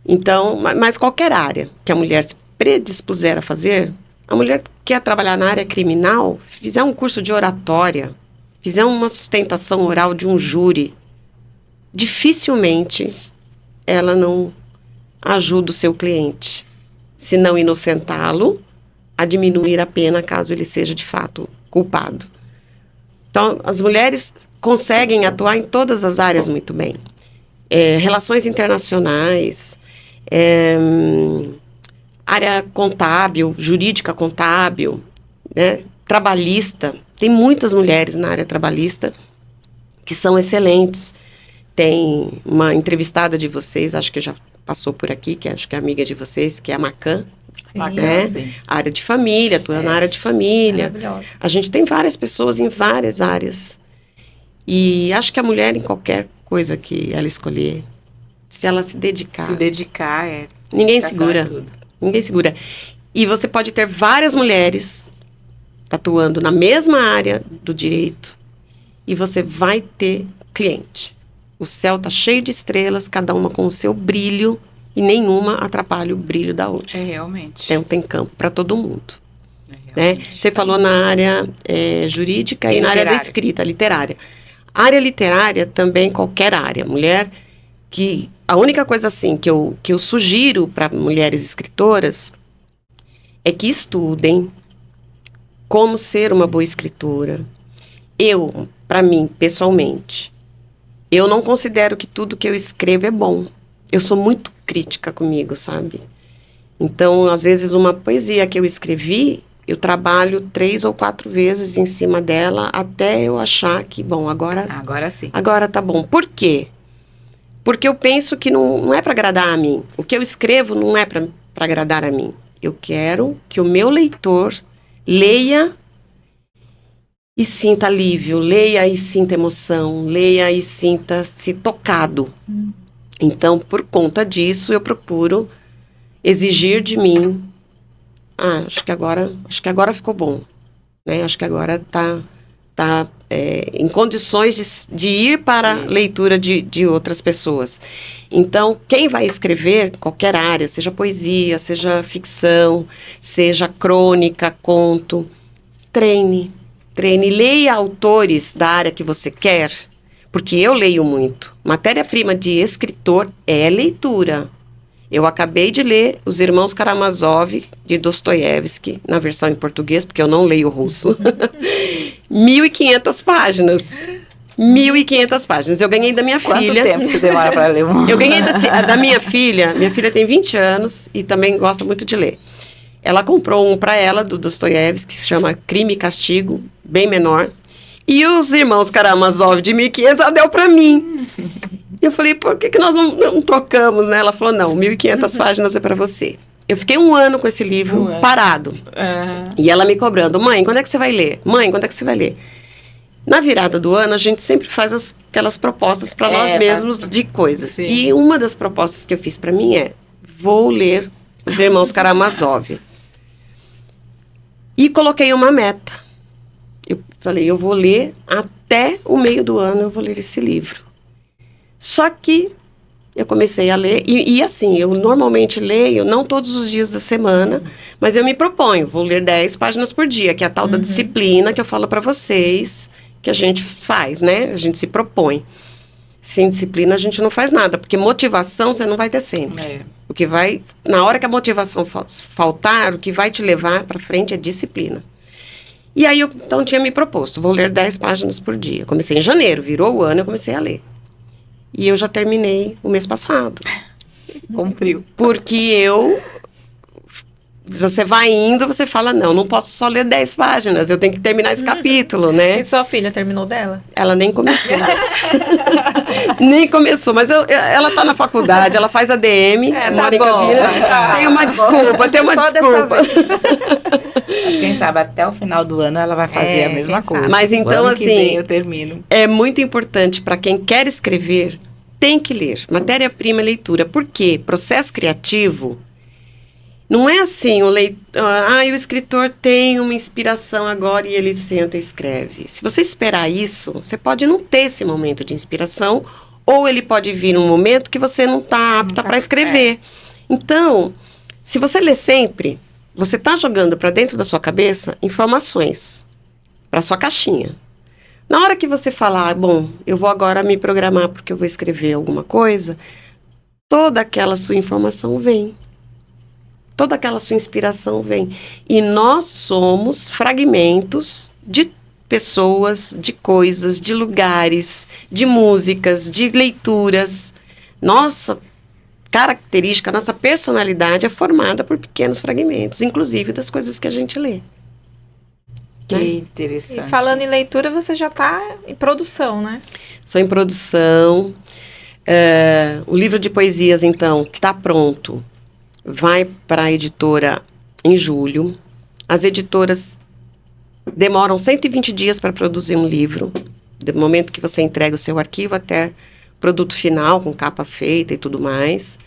Então, mas qualquer área que a mulher se predispuser a fazer, a mulher que quer trabalhar na área criminal, fizer um curso de oratória, fizer uma sustentação oral de um júri, dificilmente ela não ajuda o seu cliente, se não inocentá-lo, a diminuir a pena caso ele seja de fato culpado. Então, as mulheres conseguem atuar em todas as áreas muito bem. Relações internacionais, área contábil, jurídica contábil, né? Trabalhista. Tem muitas mulheres na área trabalhista que são excelentes. Tem uma entrevistada de vocês, acho que já passou por aqui, que acho que é amiga de vocês, que é a Macan. Né? Sim. Área de família, atua na área de família. Maravilhosa. A gente tem várias pessoas em várias áreas. E acho que a mulher, em qualquer coisa que ela escolher, se ela se dedicar, Se dedicar, ninguém caçar segura. tudo. Ninguém segura. E você pode ter várias mulheres atuando na mesma área do direito e você vai ter cliente. O céu tá cheio de estrelas, cada uma com o seu brilho e nenhuma atrapalha o brilho da outra. Realmente. Então tem campo para todo mundo. Né? Realmente. Você falou na área jurídica e na área da Literária. escrita, literária. A área literária também, qualquer área. Mulher que... A única coisa assim que eu sugiro para mulheres escritoras é que estudem como ser uma boa escritora. Eu, para mim, pessoalmente, eu não considero que tudo que eu escrevo é bom. Eu sou muito crítica comigo, sabe? Então, às vezes, uma poesia que eu escrevi, eu trabalho 3 ou 4 vezes em cima dela até eu achar que, bom, agora Sim. agora tá bom. Por quê? Porque eu penso que não é para agradar a mim. O que eu escrevo não é para agradar a mim. Eu quero que o meu leitor leia e sinta alívio, leia e sinta emoção, leia e sinta-se tocado. Então, por conta disso, eu procuro exigir de mim, acho que agora ficou bom, né? Acho que agora tá em condições de ir para a leitura de outras pessoas. Então, quem vai escrever, qualquer área, seja poesia, seja ficção, seja crônica, conto, treine, leia autores da área que você quer, porque eu leio muito. Matéria-prima de escritor é leitura. Eu acabei de ler Os Irmãos Karamazov, de Dostoiévski, na versão em português, porque eu não leio russo. 1.500 páginas. 1.500 páginas. Eu ganhei da minha filha. Quanto tempo você demora para ler um? Eu ganhei da minha filha. Minha filha tem 20 anos e também gosta muito de ler. Ela comprou um para ela, do Dostoiévski, que se chama Crime e Castigo, bem menor. E Os Irmãos Karamazov, de 1.500, ela deu para mim. Eu falei, por que nós não trocamos, né? Ela falou, não, 1.500 páginas é para você. Eu fiquei 1 ano com esse livro parado. E ela me cobrando, mãe, quando é que você vai ler? Mãe, quando é que você vai ler? Na virada do ano, a gente sempre faz aquelas propostas para nós mesmos de coisas. Sim. E uma das propostas que eu fiz para mim é, vou ler Os Irmãos Karamazov. E coloquei uma meta. Eu falei, eu vou ler até o meio do ano, eu vou ler esse livro. Só que eu comecei a ler, e assim, eu normalmente leio, não todos os dias da semana, mas eu me proponho, vou ler 10 páginas por dia, que é a tal da disciplina que eu falo para vocês, que a gente faz, né? A gente se propõe. Sem disciplina a gente não faz nada, porque motivação você não vai ter sempre. O que vai, na hora que a motivação faltar, o que vai te levar para frente é disciplina. E aí eu então tinha me proposto, vou ler 10 páginas por dia. Comecei em janeiro, virou o ano, eu comecei a ler. E eu já terminei o mês passado. Cumpriu. Porque você vai indo, você fala, não posso só ler 10 páginas, eu tenho que terminar esse capítulo, né? E sua filha terminou dela? Ela nem começou. Nem começou, mas ela tá na faculdade, ela faz ADM, mora em Campinas. Tem uma desculpa. Mas quem sabe até o final do ano ela vai fazer a mesma coisa. Mas então, o ano que assim, vem eu termino. É muito importante para quem quer escrever, tem que ler. Matéria-prima é leitura. Por quê? Processo criativo não é assim, o escritor tem uma inspiração agora e ele senta e escreve. Se você esperar isso, você pode não ter esse momento de inspiração, ou ele pode vir um momento que você não está apta para escrever. Então, se você lê sempre, você está jogando para dentro da sua cabeça informações para sua caixinha. Na hora que você falar, bom, eu vou agora me programar porque eu vou escrever alguma coisa, toda aquela sua informação vem. Toda aquela sua inspiração vem. E nós somos fragmentos de pessoas, de coisas, de lugares, de músicas, de leituras. Nossa característica, nossa personalidade é formada por pequenos fragmentos, inclusive das coisas que a gente lê. Que né? interessante. E falando em leitura, você já está em produção, né? Sou em produção. O livro de poesias, então, que está pronto, vai para a editora em julho. As editoras demoram 120 dias para produzir um livro. do momento que você entrega o seu arquivo até produto final, com capa feita e tudo mais.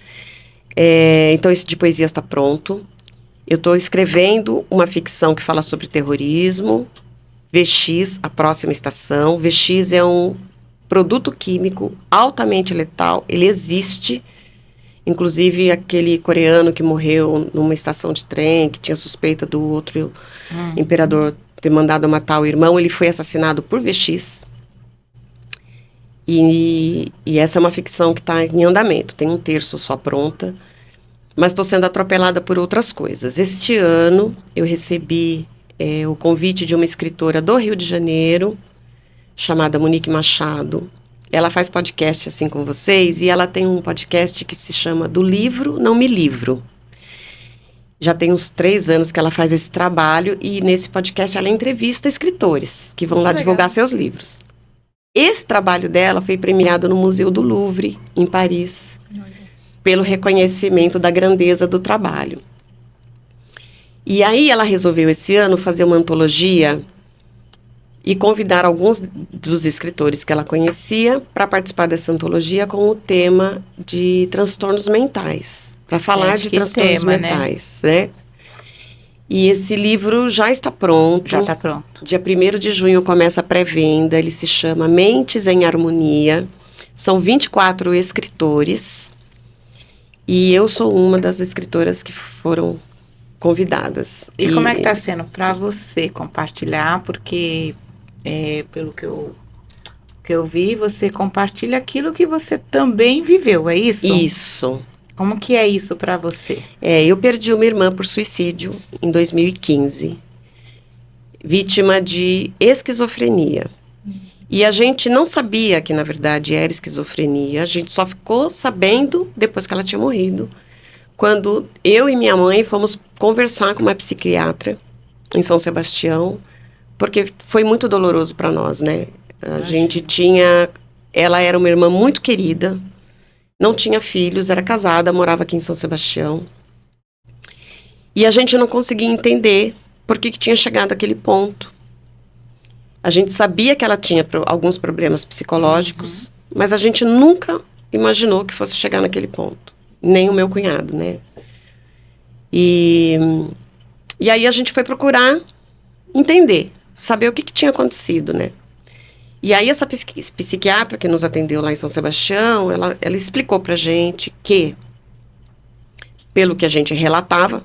Então, esse de poesia está pronto. Eu estou escrevendo uma ficção que fala sobre terrorismo, VX, a próxima estação. VX é um produto químico altamente letal, ele existe. Inclusive, aquele coreano que morreu numa estação de trem, que tinha suspeita do outro imperador ter mandado matar o irmão, ele foi assassinado por VX. E essa é uma ficção que está em andamento, tem 1/3 só pronta, mas estou sendo atropelada por outras coisas. Este ano, eu recebi o convite de uma escritora do Rio de Janeiro, chamada Monique Machado. Ela faz podcast assim com vocês, e ela tem um podcast que se chama Do Livro Não Me Livro. Já tem uns 3 anos que ela faz esse trabalho, e nesse podcast ela entrevista escritores que vão lá divulgar seus livros. Esse trabalho dela foi premiado no Museu do Louvre, em Paris, pelo reconhecimento da grandeza do trabalho. E aí ela resolveu esse ano fazer uma antologia e convidar alguns dos escritores que ela conhecia para participar dessa antologia com o tema de transtornos mentais, para falar de transtornos mentais, né? E esse livro já está pronto. Já está pronto. Dia 1º de junho começa a pré-venda, ele se chama Mentes em Harmonia. São 24 escritores, e eu sou uma das escritoras que foram convidadas. E como é que está sendo para você compartilhar? Porque, pelo que eu vi, você compartilha aquilo que você também viveu, é isso? Isso. Como que é isso para você? Eu perdi uma irmã por suicídio em 2015, vítima de esquizofrenia. E a gente não sabia que, na verdade, era esquizofrenia. A gente só ficou sabendo depois que ela tinha morrido, quando eu e minha mãe fomos conversar com uma psiquiatra em São Sebastião, porque foi muito doloroso para nós, né? Ela era uma irmã muito querida, não tinha filhos, era casada, morava aqui em São Sebastião. E a gente não conseguia entender por que tinha chegado àquele ponto. A gente sabia que ela tinha alguns problemas psicológicos, mas a gente nunca imaginou que fosse chegar naquele ponto. Nem o meu cunhado, né? E aí a gente foi procurar entender, saber o que tinha acontecido, né? E aí essa psiquiatra que nos atendeu lá em São Sebastião, ela explicou pra gente que, pelo que a gente relatava,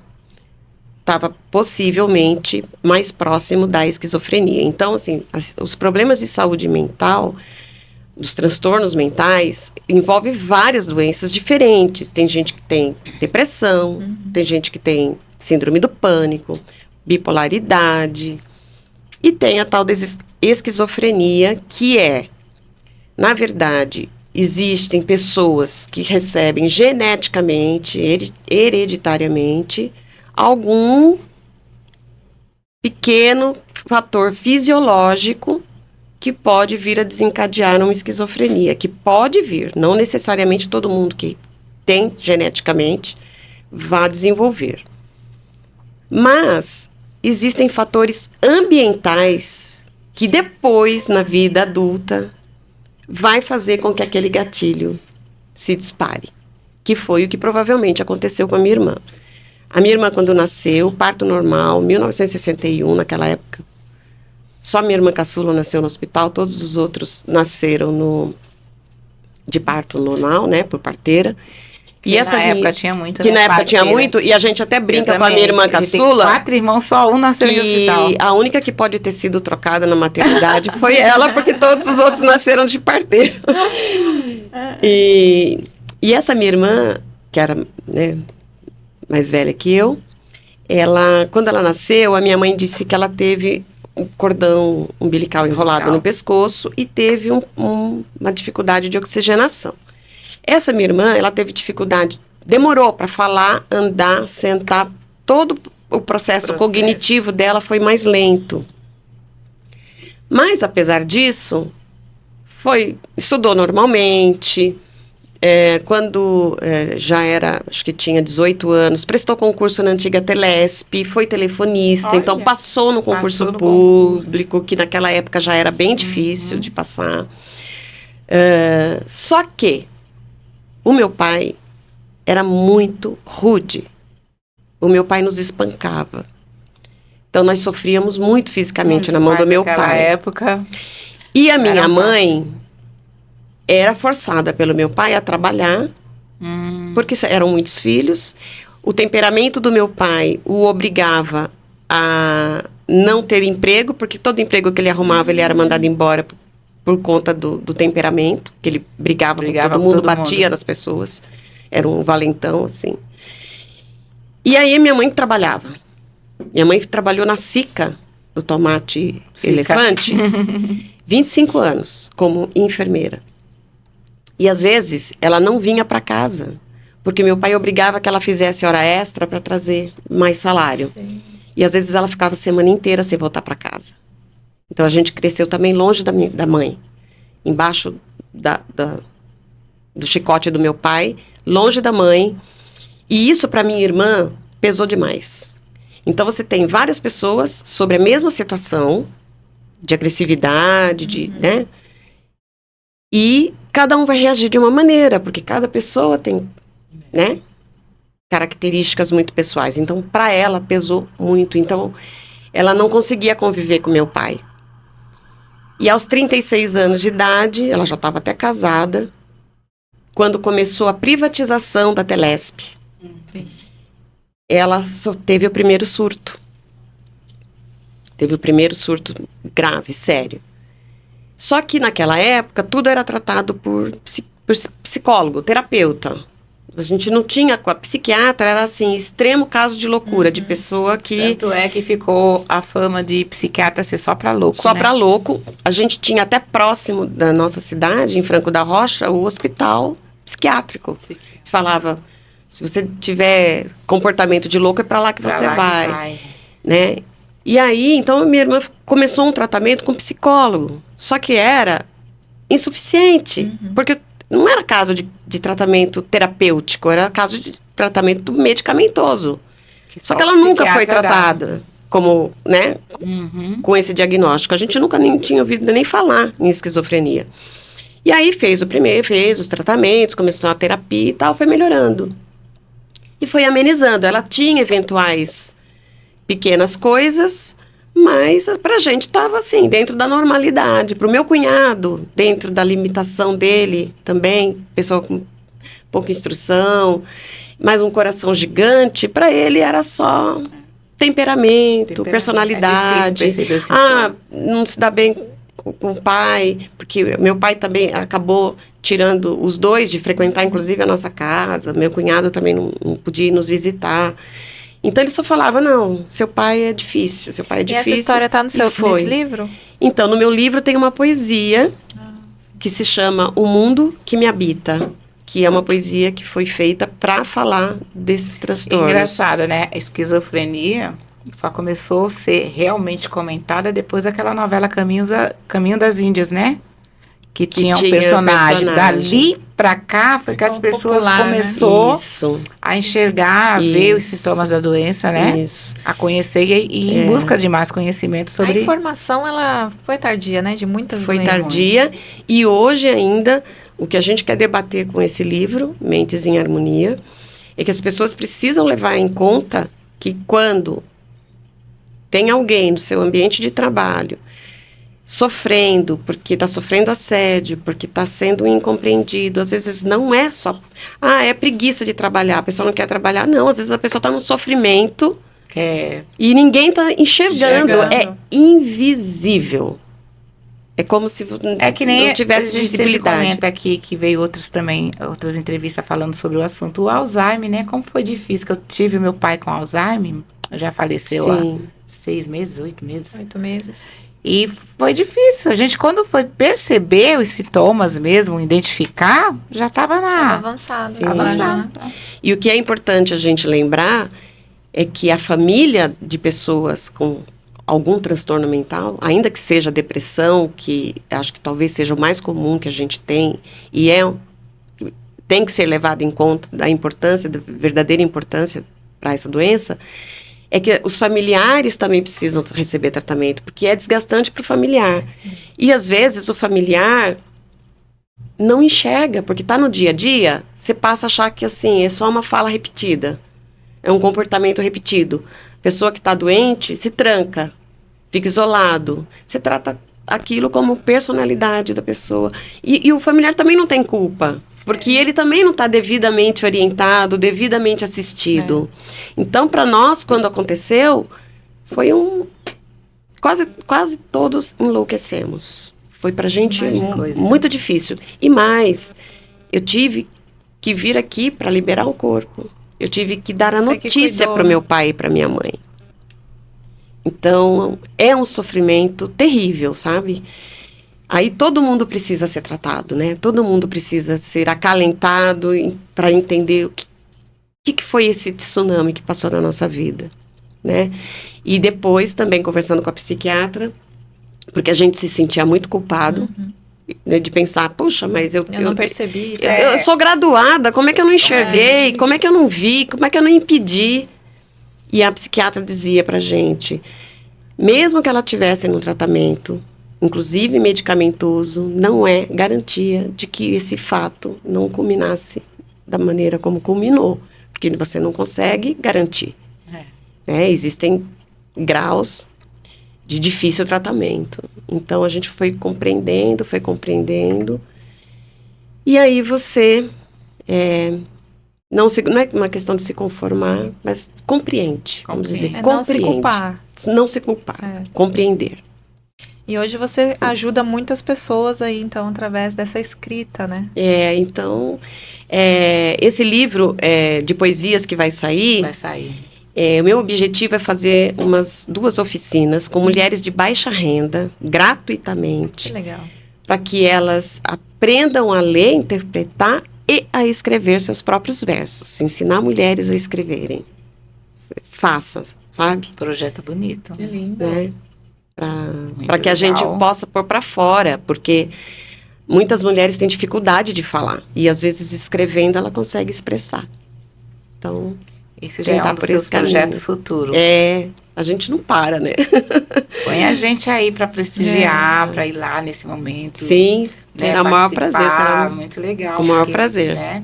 estava possivelmente mais próximo da esquizofrenia. Então, assim, os problemas de saúde mental, dos transtornos mentais, envolve várias doenças diferentes. Tem gente que tem depressão, tem gente que tem síndrome do pânico, bipolaridade, e tem a tal da esquizofrenia, que na verdade, existem pessoas que recebem geneticamente, hereditariamente, algum pequeno fator fisiológico que pode vir a desencadear uma esquizofrenia, que pode vir, não necessariamente todo mundo que tem geneticamente vai desenvolver. Mas existem fatores ambientais que depois, na vida adulta, vai fazer com que aquele gatilho se dispare, que foi o que provavelmente aconteceu com a minha irmã. A minha irmã, quando nasceu, parto normal, 1961, naquela época, só a minha irmã caçula nasceu no hospital, todos os outros nasceram de parto normal, né, por parteira. E essa época tinha muito. Que na época tinha muito, e a gente até brinca com a minha irmã caçula. 4 irmãos, só um nasceu no hospital. A única que pode ter sido trocada na maternidade foi ela, porque todos os outros nasceram de parteira. E essa minha irmã, que era, né, mais velha que eu, quando ela nasceu, a minha mãe disse que ela teve um cordão umbilical enrolado no pescoço e teve uma dificuldade de oxigenação. Essa minha irmã, ela teve dificuldade, demorou para falar, andar, sentar, todo o processo cognitivo dela foi mais lento. Mas, apesar disso, estudou normalmente, quando já era, acho que tinha 18 anos, prestou concurso na antiga Telesp, foi telefonista, Olha, então passou no concurso passou no público, que naquela época já era bem difícil de passar. Só que o meu pai era muito rude. O meu pai nos espancava. Então, nós sofríamos muito fisicamente na mão do meu Naquela pai. época. E a minha Era mãe era forçada pelo meu pai a trabalhar, porque eram muitos filhos. O temperamento do meu pai o obrigava a não ter emprego, porque todo emprego que ele arrumava, ele era mandado embora por conta do temperamento, que ele brigava com todo mundo, batia nas pessoas. Era um valentão, assim. E aí, minha mãe trabalhava. Minha mãe trabalhou na Sica, do tomate elefante, 25 anos, como enfermeira. E, às vezes, ela não vinha para casa, porque meu pai obrigava que ela fizesse hora extra para trazer mais salário. Sim. E, às vezes, ela ficava a semana inteira sem voltar para casa. Então, a gente cresceu também longe da mãe, embaixo do chicote do meu pai, longe da mãe. E isso, para minha irmã, pesou demais. Então, você tem várias pessoas sobre a mesma situação, de agressividade, né? E cada um vai reagir de uma maneira, porque cada pessoa tem, né, características muito pessoais. Então, para ela, pesou muito. Então, ela não conseguia conviver com meu pai. E aos 36 anos de idade, ela já estava até casada, quando começou a privatização da Telesp. Sim. Ela só teve o primeiro surto. Teve o primeiro surto grave, sério. Só que naquela época, tudo era tratado por psicólogo, terapeuta. A gente não tinha, com a psiquiatra, era assim, extremo caso de loucura, de pessoa que... Tanto é que ficou a fama de psiquiatra ser só para louco, Só para louco. A gente tinha até próximo da nossa cidade, em Franco da Rocha, o hospital psiquiátrico. Sim. Falava, se você tiver comportamento de louco, é para lá que você vai. Né? E aí, então, minha irmã começou um tratamento com psicólogo. Só que era insuficiente, porque não era caso de tratamento terapêutico, era caso de tratamento medicamentoso. Só que ela nunca foi tratada como, né, com esse diagnóstico. A gente nunca nem tinha ouvido nem falar em esquizofrenia. E aí fez os tratamentos, começou a terapia e tal, foi melhorando. E foi amenizando. Ela tinha eventuais pequenas coisas, mas pra gente estava assim, dentro da normalidade. Pro meu cunhado, dentro da limitação dele também, pessoa com pouca instrução, mas um coração gigante, para ele era só temperamento, personalidade. Não se dá bem com o pai, porque meu pai também acabou tirando os dois de frequentar, inclusive, a nossa casa. Meu cunhado também não podia ir nos visitar. Então, ele só falava, não, seu pai é difícil, seu pai é difícil. E essa história está nesse livro? Então, no meu livro tem uma poesia que se chama O Mundo que Me Habita, que é uma poesia que foi feita para falar desses transtornos. Engraçado, né? A esquizofrenia só começou a ser realmente comentada depois daquela novela Caminho das Índias, né? Que tinha um personagem. Dali pra cá foi que as pessoas começou a enxergar, a ver os sintomas da doença, né? Isso. A conhecer e em busca de mais conhecimento sobre... A informação, ela foi tardia, né? De muitas Foi tardia. E hoje ainda, o que a gente quer debater com esse livro, Mentes em Harmonia, é que as pessoas precisam levar em conta que quando tem alguém no seu ambiente de trabalho sofrendo, porque está sofrendo assédio, porque está sendo incompreendido, às vezes não é só, é preguiça de trabalhar, a pessoa não quer trabalhar, não, às vezes a pessoa está num sofrimento e ninguém está enxergando, é invisível. É como se que nem não tivesse visibilidade. Comenta aqui que veio outras entrevistas falando sobre o assunto, o Alzheimer, né? Como foi difícil, que eu tive meu pai com Alzheimer, já faleceu há 6 meses, 8 meses. 8 meses. E foi difícil. A gente, quando foi perceber os sintomas mesmo, identificar, já estava avançado. E o que é importante a gente lembrar é que a família de pessoas com algum transtorno mental, ainda que seja depressão, que acho que talvez seja o mais comum que a gente tem, e tem que ser levado em conta da importância, da verdadeira importância para essa doença, é que os familiares também precisam receber tratamento, porque é desgastante para o familiar. E às vezes o familiar não enxerga, porque está no dia a dia, você passa a achar que assim, é só uma fala repetida, é um comportamento repetido. A pessoa que está doente se tranca, fica isolado, você trata aquilo como personalidade da pessoa. E o familiar também não tem culpa, porque ele também não está devidamente orientado, devidamente assistido. Então, para nós, quando aconteceu, foi quase todos enlouquecemos. Foi pra gente muito difícil. E mais, eu tive que vir aqui para liberar o corpo. Eu tive que dar a notícia para o meu pai e para minha mãe. Então, é um sofrimento terrível, sabe? Aí todo mundo precisa ser tratado, né? Todo mundo precisa ser acalentado para entender o que foi esse tsunami que passou na nossa vida, né? E depois, também conversando com a psiquiatra, porque a gente se sentia muito culpado, né, de pensar, puxa, mas eu não percebi. Eu sou graduada, como é que eu não enxerguei? Como é que eu não vi? Como é que eu não impedi? E a psiquiatra dizia pra gente, mesmo que ela tivesse no tratamento, inclusive medicamentoso, não é garantia de que esse fato não culminasse da maneira como culminou, porque você não consegue garantir. Né? Existem graus de difícil tratamento. Então, a gente foi compreendendo, e aí você, não é uma questão de se conformar, mas compreende, vamos dizer, não se culpar. Não se culpar, compreender. E hoje você ajuda muitas pessoas aí, então, através dessa escrita, né? Então, esse livro de poesias que vai sair. O meu objetivo é fazer umas 2 oficinas com mulheres de baixa renda, gratuitamente. Que legal. Para que elas aprendam a ler, interpretar e a escrever seus próprios versos. Ensinar mulheres a escreverem. Faça, sabe? Projeto bonito. Que lindo. Né? Para que a gente possa pôr para fora, porque muitas mulheres têm dificuldade de falar. E às vezes escrevendo ela consegue expressar. Então... Esse já é um dos seus projetos futuros. A gente não para, né? Põe a gente aí para prestigiar, para ir lá nesse momento. Sim, será o maior prazer. Será muito legal. Com o maior prazer. Né?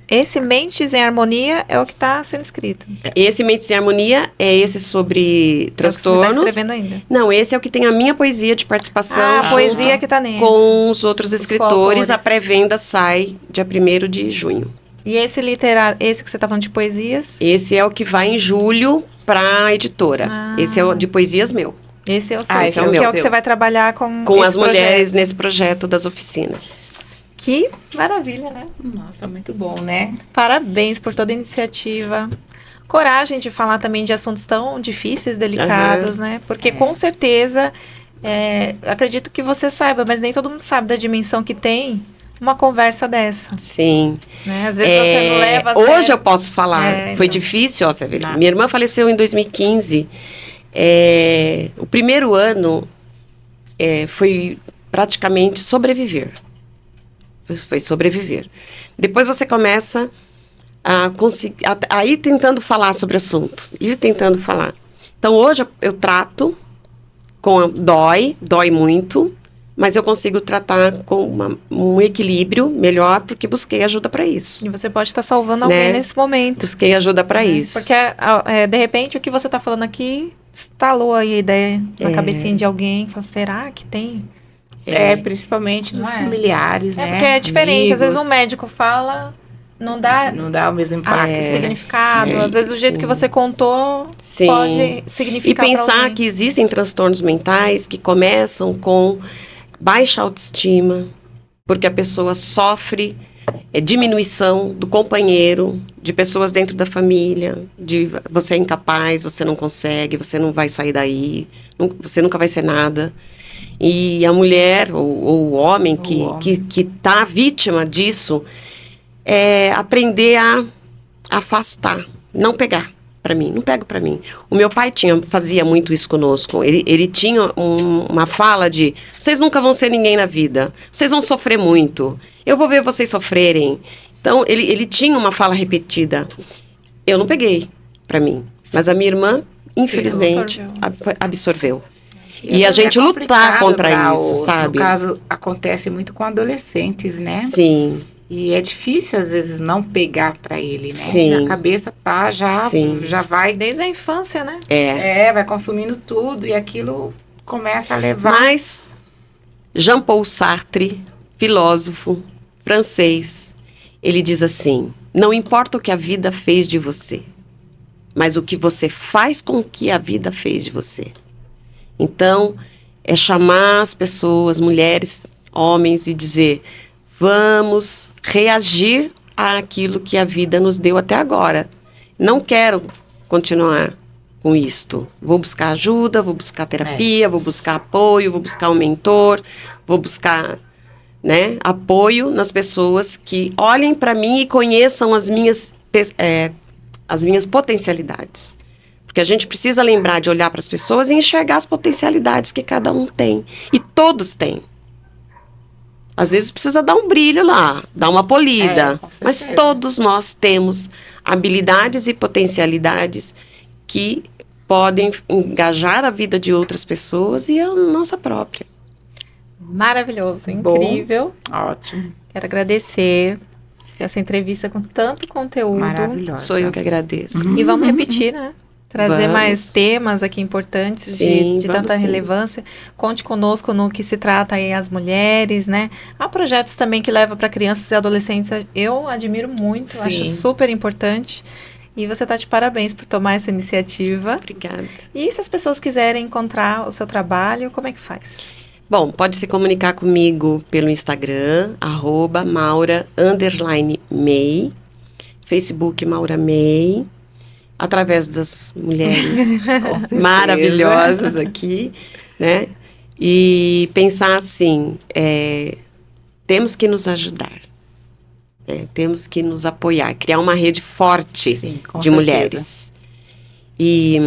Esse Mentes em Harmonia é o que está sendo escrito. Esse Mentes em Harmonia é esse sobre transtornos. Você está escrevendo ainda? Não, esse é o que tem a minha poesia de participação. A poesia que está nesse. Com os outros escritores. A pré-venda sai dia 1º de junho. E esse literário, esse que você está falando de poesias? Esse é o que vai em julho para a editora. Esse é o de poesias meu. Esse é o seu. Esse é o meu. Que é o que você vai trabalhar com as mulheres nesse projeto das oficinas. Que maravilha, né? Nossa, muito bom, né? Parabéns por toda a iniciativa. Coragem de falar também de assuntos tão difíceis, delicados, né? Porque com certeza, acredito que você saiba, mas nem todo mundo sabe da dimensão que tem uma conversa dessa. Sim. Né? Às vezes você não leva a hoje eu posso falar. Foi difícil, Severina. Minha irmã faleceu em 2015. O primeiro ano foi praticamente sobreviver. Foi sobreviver. Depois você começa a ir tentando falar sobre o assunto. Ir tentando falar. Então, hoje eu trato dói muito, mas eu consigo tratar com um equilíbrio melhor, porque busquei ajuda para isso. E você pode estar salvando alguém nesse momento. Busquei ajuda para isso. Porque, de repente, o que você está falando aqui estalou aí a ideia na cabecinha de alguém. Fala, será que tem? Principalmente dos familiares, né? Porque é diferente. Amigos. Às vezes um médico fala, não dá o mesmo impacto. Significado. Às vezes o jeito que você contou pode significar. E pensar que existem transtornos mentais que começam com baixa autoestima, porque a pessoa sofre diminuição do companheiro, de pessoas dentro da família, de você é incapaz, você não consegue, você não vai sair daí, você nunca vai ser nada. E a mulher, ou o homem que tá vítima disso, aprender a afastar, não pegar para mim, não pega para mim. O meu pai fazia muito isso conosco. Ele tinha uma fala de: vocês nunca vão ser ninguém na vida, vocês vão sofrer muito, eu vou ver vocês sofrerem. Então, ele tinha uma fala repetida. Eu não peguei para mim, mas a minha irmã, infelizmente, absorveu. E a gente lutar contra isso, sabe? No caso, acontece muito com adolescentes, né? Sim. E é difícil, às vezes, não pegar para ele, né? Sim. A cabeça já vai... Desde a infância, né? vai consumindo tudo e aquilo começa a levar... Mas Jean-Paul Sartre, filósofo francês, ele diz assim: não importa o que a vida fez de você, mas o que você faz com o que a vida fez de você. Então, é chamar as pessoas, mulheres, homens, e dizer: vamos reagir àquilo que a vida nos deu até agora. Não quero continuar com isto. Vou buscar ajuda, vou buscar terapia, vou buscar apoio, vou buscar um mentor, vou buscar, né, apoio nas pessoas que olhem para mim e conheçam as minhas potencialidades. Porque a gente precisa lembrar de olhar para as pessoas e enxergar as potencialidades que cada um tem. E todos têm. Às vezes precisa dar um brilho lá, dar uma polida. Mas todos nós temos habilidades e potencialidades que podem engajar a vida de outras pessoas e a nossa própria. Maravilhoso, incrível. Ótimo. Quero agradecer essa entrevista com tanto conteúdo. Maravilhosa. Sou eu que agradeço. E vamos repetir, né? Trazer mais temas aqui importantes de tanta relevância. Conte conosco no que se trata aí as mulheres, né? Há projetos também que levam para crianças e adolescentes. Eu admiro muito, acho super importante. E você está de parabéns por tomar essa iniciativa. Obrigada. E se as pessoas quiserem encontrar o seu trabalho, como é que faz? Bom, pode se comunicar comigo pelo Instagram, @Maura_May, Facebook Maura May, através das mulheres maravilhosas aqui, né? E pensar assim, temos que nos ajudar, temos que nos apoiar, criar uma rede forte de mulheres. E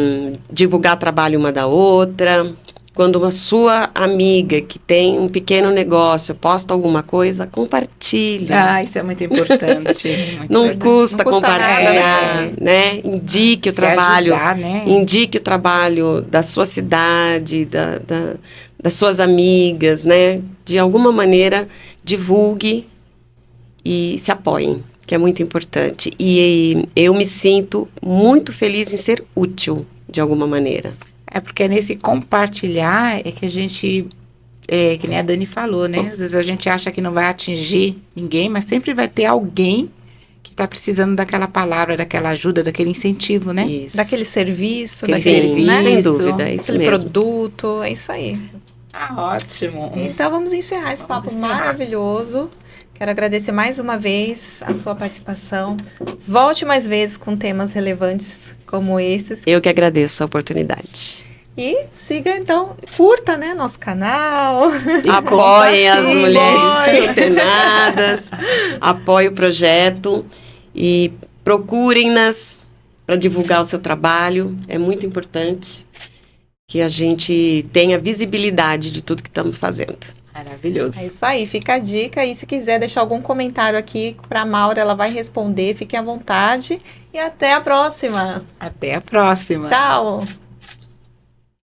divulgar trabalho uma da outra. Quando uma sua amiga que tem um pequeno negócio posta alguma coisa, compartilha. Isso é muito importante. Não custa compartilhar, né? Indique o trabalho, indique o trabalho da sua cidade, das suas amigas, né? De alguma maneira, divulgue e se apoiem, que é muito importante. E eu me sinto muito feliz em ser útil, de alguma maneira. Porque nesse compartilhar é que a gente, que nem a Dani falou, né? Às vezes a gente acha que não vai atingir ninguém, mas sempre vai ter alguém que está precisando daquela palavra, daquela ajuda, daquele incentivo, né? Isso. Daquele serviço, né? Sem dúvida, é isso aquele mesmo. Produto, é isso aí. Ótimo. Então vamos encerrar esse papo maravilhoso. Quero agradecer mais uma vez a sua participação. Volte mais vezes com temas relevantes como esses. Eu que agradeço a oportunidade. E siga, então, curta, né, nosso canal. Apoiem as mulheres antenadas, apoie o projeto e procurem-nas para divulgar o seu trabalho. É muito importante que a gente tenha visibilidade de tudo que estamos fazendo. Maravilhoso. É isso aí, fica a dica. E se quiser deixar algum comentário aqui para a Maura, ela vai responder. Fiquem à vontade. E até a próxima. Até a próxima. Tchau.